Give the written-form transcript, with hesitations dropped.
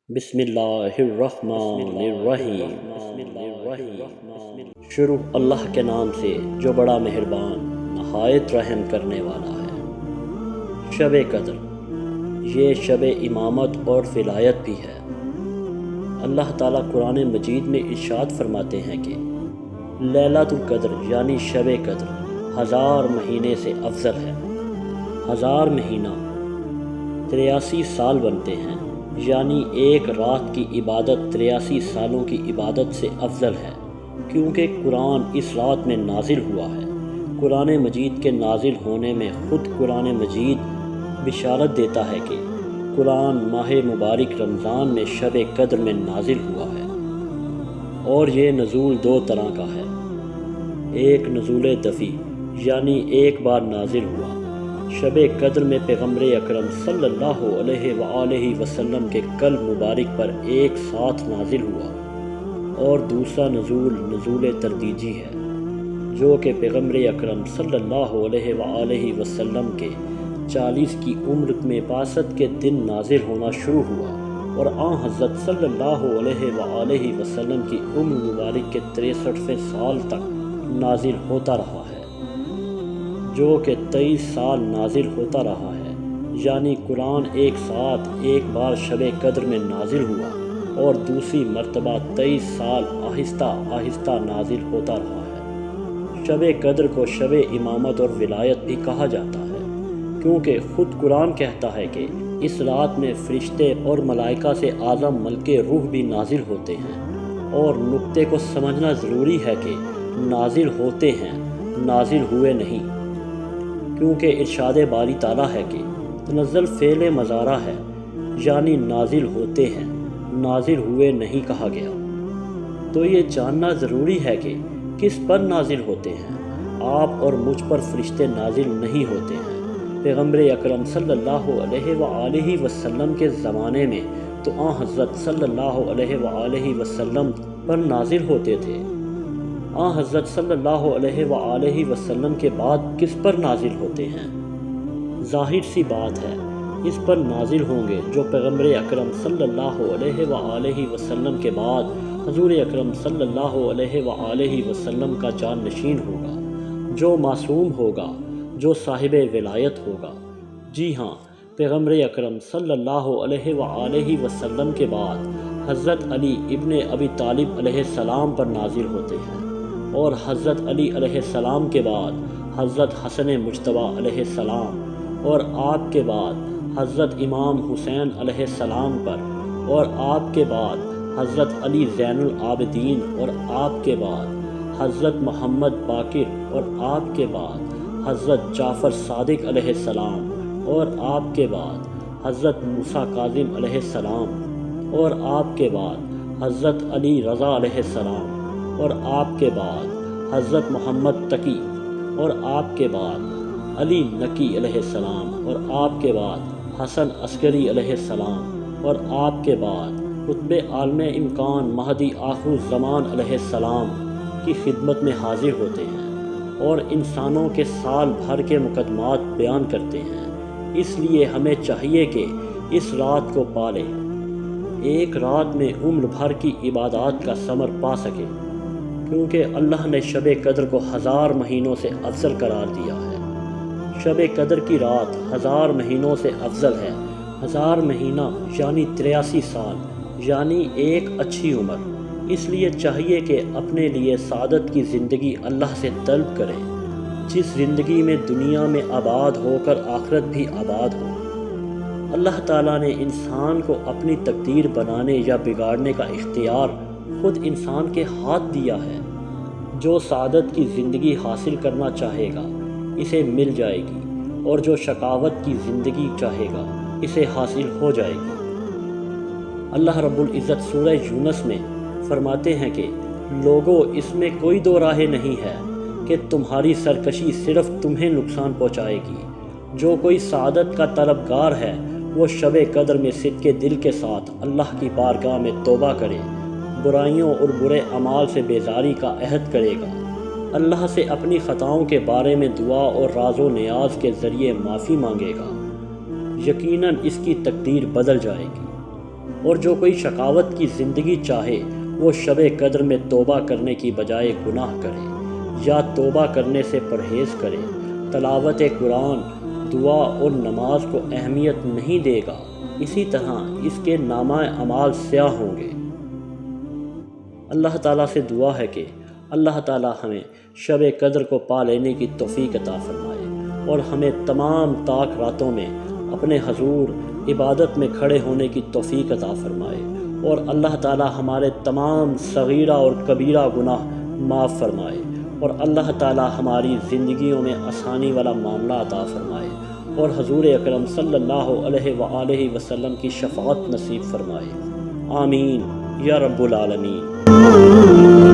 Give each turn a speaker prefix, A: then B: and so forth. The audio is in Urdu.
A: بسم اللہ الرحمن الرحیم۔ شروع اللہ کے نام سے جو بڑا مہربان نہایت رحم کرنے والا ہے۔ شب قدر، یہ شب امامت اور ولایت بھی ہے۔ اللہ تعالیٰ قرآن مجید میں ارشاد فرماتے ہیں کہ لیلۃ القدر یعنی شب قدر 1000 مہینے سے افضل ہے۔ 1000 مہینہ 83 سال بنتے ہیں، یعنی ایک رات کی عبادت 83 سالوں کی عبادت سے افضل ہے، کیونکہ قرآن اس رات میں نازل ہوا ہے۔ قرآن مجید کے نازل ہونے میں خود قرآن مجید بشارت دیتا ہے کہ قرآن ماہ مبارک رمضان میں شب قدر میں نازل ہوا ہے، اور یہ نزول 2 طرح کا ہے۔ ایک نزول دفعی یعنی ایک بار نازل ہوا، شب قدر میں پیغمبر اکرم صلی اللہ علیہ وآلہ وسلم کے قلب مبارک پر ایک ساتھ نازل ہوا، اور دوسرا نزول تدریجی ہے، جو کہ پیغمبر اکرم صلی اللہ علیہ وآلہ وسلم کے 40 کی عمر میں بعثت کے دن نازل ہونا شروع ہوا، اور آن حضرت صلی اللہ علیہ وآلہ وسلم کی عمر مبارک کے 63ویں سال تک نازل ہوتا رہا ہے، جو کہ 23 سال نازل ہوتا رہا ہے۔ یعنی قرآن ایک ساتھ ایک بار شب قدر میں نازل ہوا، اور دوسری مرتبہ 23 سال آہستہ آہستہ نازل ہوتا رہا ہے۔ شب قدر کو شب امامت اور ولایت بھی کہا جاتا ہے، کیونکہ خود قرآن کہتا ہے کہ اس رات میں فرشتے اور ملائکہ سے اعظم ملک روح بھی نازل ہوتے ہیں، اور نقطے کو سمجھنا ضروری ہے کہ نازل ہوتے ہیں، نازل ہوئے نہیں، کیونکہ ارشاد باری تعالیٰ ہے کہ تنزل فعل مضارع ہے، یعنی نازل ہوتے ہیں، نازل ہوئے نہیں کہا گیا۔ تو یہ جاننا ضروری ہے کہ کس پر نازل ہوتے ہیں۔ آپ اور مجھ پر فرشتے نازل نہیں ہوتے ہیں۔ پیغمبر اکرم صلی اللہ علیہ وآلہ وسلم کے زمانے میں تو آن حضرت صلی اللہ علیہ وآلہ وسلم پر نازل ہوتے تھے۔ آن حضرت صلی اللہ علیہ وآلہ وسلم کے بعد کس پر نازل ہوتے ہیں؟ ظاہر سی بات ہے، اس پر نازل ہوں گے جو پیغمبر اکرم صلی اللہ علیہ وآلہ وسلم کے بعد حضور اکرم صلی اللہ علیہ وآلہ وسلم کا جانشین ہوگا، جو معصوم ہوگا، جو صاحب ولایت ہوگا۔ جی ہاں، پیغمبر اکرم صلی اللہ علیہ وآلہ وسلم کے بعد حضرت علی ابن ابی طالب علیہ السلام پر نازل ہوتے ہیں، اور حضرت علی علیہ السلام کے بعد حضرت حسن مجتبیٰ علیہ السلام، اور آپ کے بعد حضرت امام حسین علیہ السلام پر، اور آپ کے بعد حضرت علی زین العابدین، اور آپ کے بعد حضرت محمد باقر، اور آپ کے بعد حضرت جعفر صادق علیہ السلام، اور آپ کے بعد حضرت موسیٰ کاظم علیہ السلام، اور آپ کے بعد حضرت علی رضا علیہ السلام، اور آپ کے بعد حضرت محمد تقی، اور آپ کے بعد علی نقی علیہ السلام، اور آپ کے بعد حسن عسکری علیہ السلام، اور آپ کے بعد قطب عالم امکان مہدی آخر الزمان علیہ السلام کی خدمت میں حاضر ہوتے ہیں، اور انسانوں کے سال بھر کے مقدمات بیان کرتے ہیں۔ اس لیے ہمیں چاہیے کہ اس رات کو پالیں، ایک رات میں عمر بھر کی عبادات کا ثمر پا سکیں، کیونکہ اللہ نے شب قدر کو 1000 مہینوں سے افضل قرار دیا ہے۔ شب قدر کی رات 1000 مہینوں سے افضل ہے۔ 1000 مہینہ یعنی 83 سال، یعنی ایک اچھی عمر۔ اس لیے چاہیے کہ اپنے لیے سعادت کی زندگی اللہ سے طلب کریں، جس زندگی میں دنیا میں آباد ہو کر آخرت بھی آباد ہو۔ اللہ تعالیٰ نے انسان کو اپنی تقدیر بنانے یا بگاڑنے کا اختیار خود انسان کے ہاتھ دیا ہے۔ جو سعادت کی زندگی حاصل کرنا چاہے گا اسے مل جائے گی، اور جو شقاوت کی زندگی چاہے گا اسے حاصل ہو جائے گی۔ اللہ رب العزت سورہ یونس میں فرماتے ہیں کہ لوگو، اس میں کوئی دو راہ نہیں ہے کہ تمہاری سرکشی صرف تمہیں نقصان پہنچائے گی۔ جو کوئی سعادت کا طلبگار ہے وہ شب قدر میں صدق دل کے ساتھ اللہ کی بارگاہ میں توبہ کرے، برائیوں اور برے اعمال سے بیزاری کا عہد کرے گا، اللہ سے اپنی خطاؤں کے بارے میں دعا اور راز و نیاز کے ذریعے معافی مانگے گا، یقیناً اس کی تقدیر بدل جائے گی۔ اور جو کوئی شقاوت کی زندگی چاہے وہ شب قدر میں توبہ کرنے کی بجائے گناہ کرے یا توبہ کرنے سے پرہیز کرے، تلاوت قرآن، دعا اور نماز کو اہمیت نہیں دے گا، اسی طرح اس کے نامہ اعمال سیاہ ہوں گے۔ اللہ تعالیٰ سے دعا ہے کہ اللہ تعالیٰ ہمیں شب قدر کو پا لینے کی توفیق عطا فرمائے اور ہمیں تمام طاق راتوں میں اپنے حضور عبادت میں کھڑے ہونے کی توفیق عطا فرمائے، اور اللہ تعالیٰ ہمارے تمام صغیرہ اور کبیرہ گناہ معاف فرمائے، اور اللہ تعالیٰ ہماری زندگیوں میں آسانی والا معاملہ عطا فرمائے، اور حضور اکرم صلی اللہ علیہ وآلہ وسلم کی شفاعت نصیب فرمائے۔ آمین یا رب العالمین۔